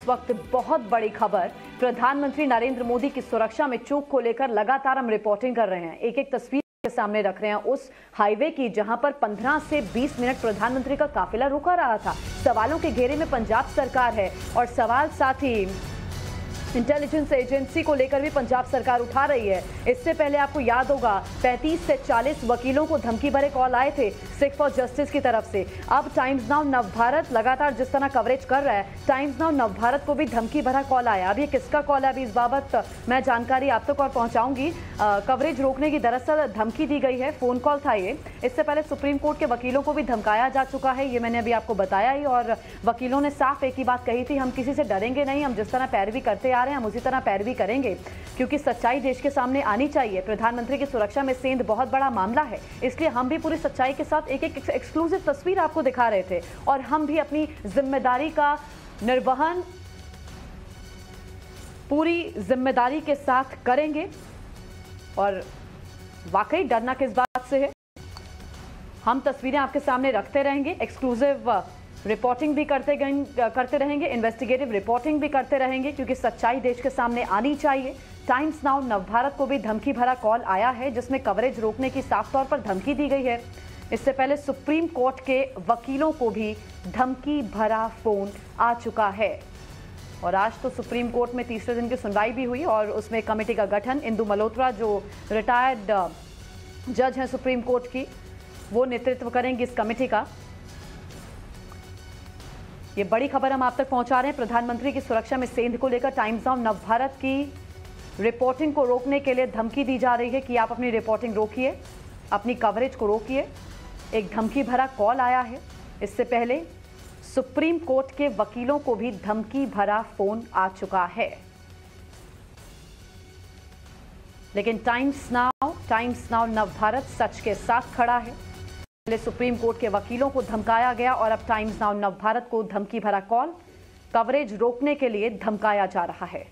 वक्त बहुत बड़ी खबर, प्रधानमंत्री नरेंद्र मोदी की सुरक्षा में चूक को लेकर लगातार हम रिपोर्टिंग कर रहे हैं। एक एक तस्वीर के सामने रख रहे हैं उस हाईवे की जहां पर 15 से 20 मिनट प्रधानमंत्री का काफिला रुका रहा था। सवालों के घेरे में पंजाब सरकार है और सवाल साथ ही इंटेलिजेंस एजेंसी को लेकर भी पंजाब सरकार उठा रही है। इससे पहले आपको याद होगा 35 से 40 वकीलों को धमकी भरे कॉल आए थे सिख फॉर जस्टिस की तरफ से। अब टाइम्स नाउ नवभारत लगातार जिस तरह कवरेज कर रहा है, टाइम्स नाउ नवभारत को भी धमकी भरा कॉल आया। अब ये किसका कॉल है, अभी इस बाबत मैं जानकारी आप तक और पहुंचाऊंगी। कवरेज रोकने की दरअसल धमकी दी गई है, फोन कॉल था ये। इससे पहले सुप्रीम कोर्ट के वकीलों को भी धमकाया जा चुका है, ये मैंने अभी आपको बताया ही। और वकीलों ने साफ एक ही बात कही थी, हम किसी से डरेंगे नहीं, हम जिस तरह पैरवी करते आ रहे हैं हम उसी तरह पैरवी करेंगे, क्योंकि सच्चाई देश के सामने आनी चाहिए। प्रधानमंत्री की सुरक्षा में सेंध बहुत बड़ा मामला है, इसलिए हम भी पूरी सच्चाई के साथ एक एक एक्सक्लूसिव तस्वीर आपको दिखा रहे थे और हम भी अपनी जिम्मेदारी का निर्वहन पूरी जिम्मेदारी के साथ करेंगे। और वाकई डरना किस बात से है, हम तस्वीरें आपके सामने रखते रहेंगे, एक्सक्लूसिव रिपोर्टिंग भी करते रहेंगे, इन्वेस्टिगेटिव रिपोर्टिंग भी करते रहेंगे, क्योंकि सच्चाई देश के सामने आनी चाहिए। टाइम्स नाउ नवभारत को भी धमकी भरा कॉल आया है जिसमें कवरेज रोकने की साफ तौर पर धमकी दी गई है। इससे पहले सुप्रीम कोर्ट के वकीलों को भी धमकी भरा फोन आ चुका है। और आज तो सुप्रीम कोर्ट में तीसरे दिन की सुनवाई भी हुई और उसमें कमेटी का गठन, इंदु मल्होत्रा जो रिटायर्ड जज हैं सुप्रीम कोर्ट की, वो नेतृत्व करेंगी इस कमेटी का। ये बड़ी खबर हम आप तक पहुंचा रहे हैं। प्रधानमंत्री की सुरक्षा में सेंध को लेकर टाइम्स नाउ नवभारत की रिपोर्टिंग को रोकने के लिए धमकी दी जा रही है कि आप अपनी रिपोर्टिंग रोकिए, अपनी कवरेज को रोकिए। एक धमकी भरा कॉल आया है। इससे पहले सुप्रीम कोर्ट के वकीलों को भी धमकी भरा फोन आ चुका है। लेकिन टाइम्स नाउ नवभारत सच के साथ खड़ा है। पहले सुप्रीम कोर्ट के वकीलों को धमकाया गया और अब टाइम्स नाउ नवभारत को धमकी भरा कॉल, कवरेज रोकने के लिए धमकाया जा रहा है।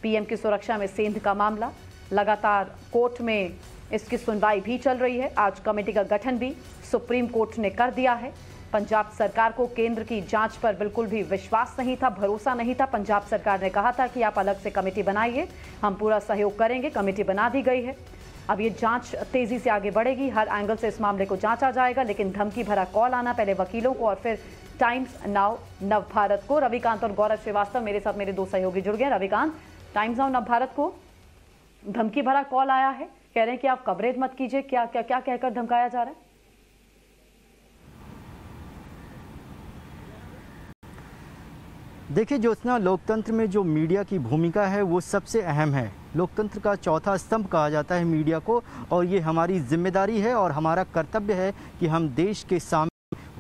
पीएम की सुरक्षा में सेंध का मामला, लगातार कोर्ट में इसकी सुनवाई भी चल रही है। आज कमेटी का गठन भी सुप्रीम कोर्ट ने कर दिया है। पंजाब सरकार को केंद्र की जांच पर बिल्कुल भी विश्वास नहीं था, भरोसा नहीं था। पंजाब सरकार ने कहा था कि आप अलग से कमेटी बनाइए, हम पूरा सहयोग करेंगे। कमेटी बना दी गई है। अब ये जांच तेजी से आगे बढ़ेगी, हर एंगल से इस मामले को जांचा जाएगा। लेकिन धमकी भरा कॉल आना, पहले वकीलों को और फिर टाइम्स नाउ नवभारत को। रविकांत और गौरव श्रीवास्तव मेरे साथ, मेरे दो सहयोगी जुड़ गए। रविकांत, टाइम्स नाउ नवभारत को धमकी भरा कॉल आया है, कह रहे हैं कि आप कवरेज मत कीजिए, क्या क्या क्या कहकर धमकाया जा रहा है? देखिए ज्योत्सना, लोकतंत्र में जो मीडिया की भूमिका है वो सबसे अहम है। लोकतंत्र का चौथा स्तंभ कहा जाता है मीडिया को, और ये हमारी जिम्मेदारी है और हमारा कर्तव्य है कि हम देश के सामने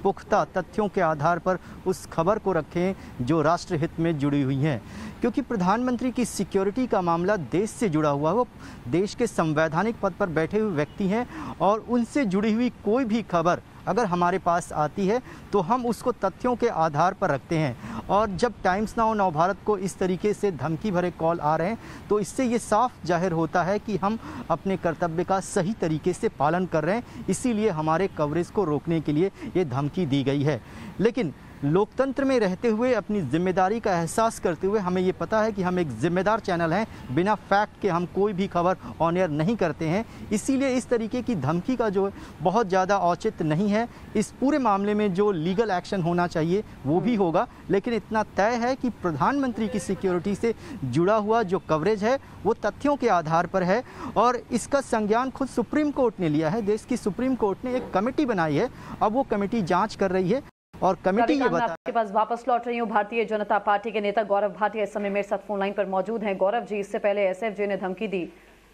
पुख्ता तथ्यों के आधार पर उस खबर को रखें जो राष्ट्र हित में जुड़ी हुई हैं। क्योंकि प्रधानमंत्री की सिक्योरिटी का मामला देश से जुड़ा हुआ है, वो देश के संवैधानिक पद पर बैठे हुए व्यक्ति हैं और उनसे जुड़ी हुई कोई भी खबर अगर हमारे पास आती है तो हम उसको तथ्यों के आधार पर रखते हैं। और जब टाइम्स नाउ नवभारत को इस तरीके से धमकी भरे कॉल आ रहे हैं तो इससे ये साफ जाहिर होता है कि हम अपने कर्तव्य का सही तरीके से पालन कर रहे हैं। इसीलिए हमारे कवरेज को रोकने के लिए ये धमकी दी गई है। लेकिन लोकतंत्र में रहते हुए, अपनी जिम्मेदारी का एहसास करते हुए, हमें ये पता है कि हम एक जिम्मेदार चैनल हैं, बिना फैक्ट के हम कोई भी खबर ऑन एयर नहीं करते हैं। इसीलिए इस तरीके की धमकी का जो बहुत ज़्यादा औचित्य नहीं है। इस पूरे मामले में जो लीगल एक्शन होना चाहिए वो भी होगा, लेकिन इतना तय है कि प्रधानमंत्री की सिक्योरिटी से जुड़ा हुआ जो कवरेज है वो तथ्यों के आधार पर है। और इसका संज्ञान खुद सुप्रीम कोर्ट ने लिया है। देश की सुप्रीम कोर्ट ने एक कमेटी बनाई है, अब वो कमेटी जाँच कर रही है और कमेटी ये बता। आपके पास वापस लौट रही हूँ। भारतीय जनता पार्टी के नेता गौरव भाटिया इस समय मेरे साथ फोन लाइन पर मौजूद हैं। गौरव जी, इससे पहले एसएफजे ने धमकी दी,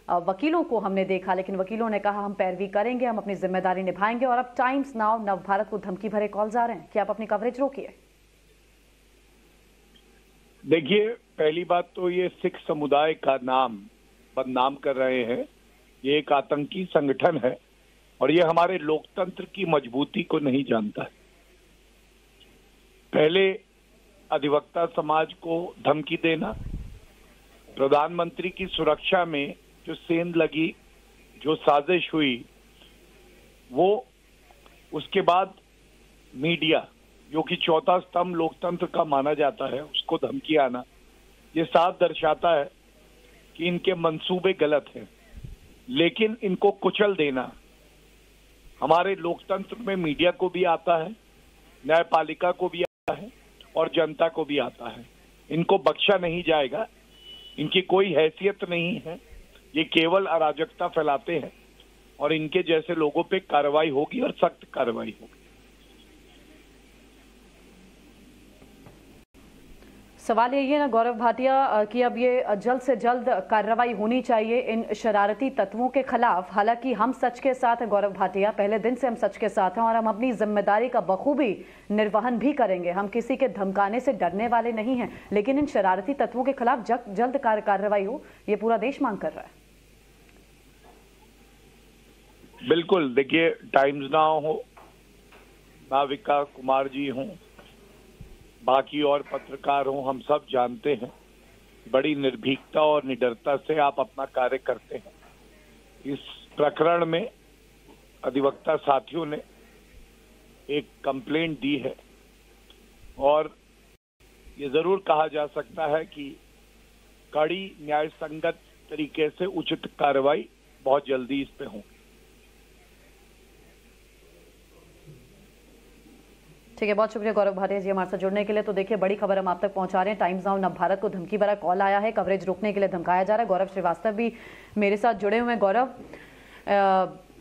वकीलों को हमने देखा, लेकिन वकीलों ने कहा हम पैरवी करेंगे, हम अपनी जिम्मेदारी निभाएंगे। और अब टाइम्स नाउ नवभारत को धमकी भरे कॉल्स आ रहे हैं कि आप अपनी कवरेज रोकिए। देखिए, पहली बात तो ये सिख समुदाय का नाम बदनाम कर रहे हैं। ये एक आतंकी संगठन है और ये हमारे लोकतंत्र की मजबूती को नहीं जानता है। पहले अधिवक्ता समाज को धमकी देना, प्रधानमंत्री की सुरक्षा में जो सेंध लगी, जो साजिश हुई, वो उसके बाद मीडिया जो कि चौथा स्तंभ लोकतंत्र का माना जाता है उसको को धमकी आना, ये साफ दर्शाता है कि इनके मंसूबे गलत हैं। लेकिन इनको कुचल देना हमारे लोकतंत्र में मीडिया को भी आता है, न्यायपालिका को भी आता है और जनता को भी आता है। इनको बख्शा नहीं जाएगा। इनकी कोई हैसियत नहीं है, ये केवल अराजकता फैलाते हैं और इनके जैसे लोगों पे कार्रवाई होगी और सख्त कार्रवाई होगी। सवाल यही है ना गौरव भाटिया कि अब ये जल्द से जल्द कार्रवाई होनी चाहिए इन शरारती तत्वों के खिलाफ। हालांकि हम सच के साथ हैं गौरव भाटिया, पहले दिन से हम सच के साथ हैं और हम अपनी जिम्मेदारी का बखूबी निर्वहन भी करेंगे। हम किसी के धमकाने से डरने वाले नहीं हैं, लेकिन इन शरारती तत्वों के खिलाफ जल्द कार्रवाई हो, ये पूरा देश मांग कर रहा है। बिल्कुल, देखिए, टाइम्स नाउ हो, नाविका कुमार जी हों, बाकी और पत्रकार हों, हम सब जानते हैं बड़ी निर्भीकता और निडरता से आप अपना कार्य करते हैं। इस प्रकरण में अधिवक्ता साथियों ने एक कंप्लेंट दी है और ये जरूर कहा जा सकता है कि कड़ी न्याय संगत तरीके से उचित कार्रवाई बहुत जल्दी इस पे होगी। ठीक है, बहुत शुक्रिया गौरव भाटिया जी हमारे साथ जुड़ने के लिए। तो देखिए, बड़ी खबर हम आप तक पहुंचा रहे हैं। टाइम्स नाउ नवभारत को धमकी भरा कॉल आया है, कवरेज रोकने के लिए धमकाया जा रहा है। गौरव श्रीवास्तव भी मेरे साथ जुड़े हुए हैं। गौरव,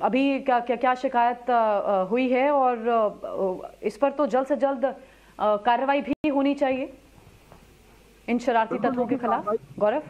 अभी क्या शिकायत हुई है और इस पर तो जल्द से जल्द कार्रवाई भी होनी चाहिए इन शरारती तत्वों के खिलाफ? गौरव,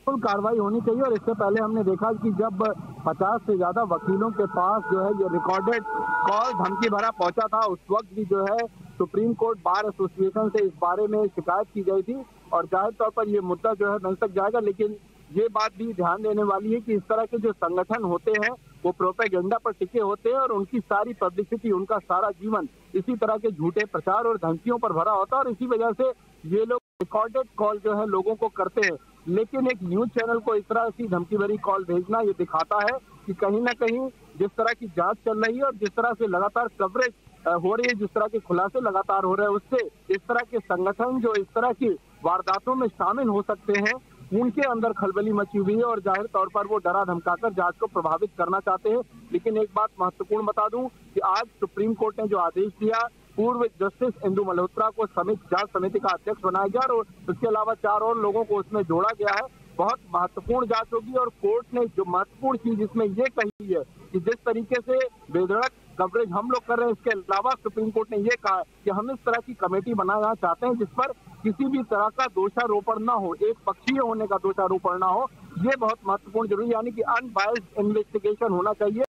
कार्रवाई होनी चाहिए। और इससे पहले हमने देखा कि जब 50 से ज्यादा वकीलों के पास जो है ये रिकॉर्डेड कॉल धमकी भरा पहुंचा था, उस वक्त भी जो है सुप्रीम कोर्ट बार एसोसिएशन से इस बारे में शिकायत की गई थी और जाहिर तौर पर ये मुद्दा जो है बन तक जाएगा। लेकिन ये बात भी ध्यान देने वाली है कि इस तरह के जो संगठन होते हैं वो प्रोपेगेंडा पर टिके होते हैं और उनकी सारी पब्लिसिटी, उनका सारा जीवन इसी तरह के झूठे प्रचार और धमकियों पर भरा होता है और इसी वजह से ये लोग रिकॉर्डेड कॉल जो है लोगों को करते हैं। लेकिन एक न्यूज चैनल को इस तरह की धमकी भरी कॉल भेजना ये दिखाता है कि कहीं ना कहीं जिस तरह की जांच चल रही है और जिस तरह से लगातार कवरेज हो रही है, जिस तरह के खुलासे लगातार हो रहे हैं, उससे इस तरह के संगठन जो इस तरह की वारदातों में शामिल हो सकते हैं उनके अंदर खलबली मची हुई है और जाहिर तौर पर वो डरा धमकाकर जांच को प्रभावित करना चाहते हैं। लेकिन एक बात महत्वपूर्ण बता दूं कि आज सुप्रीम कोर्ट ने जो आदेश दिया, पूर्व जस्टिस इंदु मल्होत्रा को जांच समिति का अध्यक्ष बनाया गया और इसके अलावा 4 और लोगों को उसमें जोड़ा गया है। बहुत महत्वपूर्ण जांच होगी और कोर्ट ने जो महत्वपूर्ण चीज इसमें ये कही है कि जिस तरीके से बेधड़क कवरेज हम लोग कर रहे हैं, इसके अलावा सुप्रीम कोर्ट ने ये कहा कि हम इस तरह की कमेटी बनाना चाहते हैं जिस पर किसी भी तरह का दोषारोपण ना हो, एक पक्षीय होने का दोषारोपण ना हो। ये बहुत महत्वपूर्ण जरूरी, यानी कि अनबायस्ड इन्वेस्टिगेशन होना चाहिए।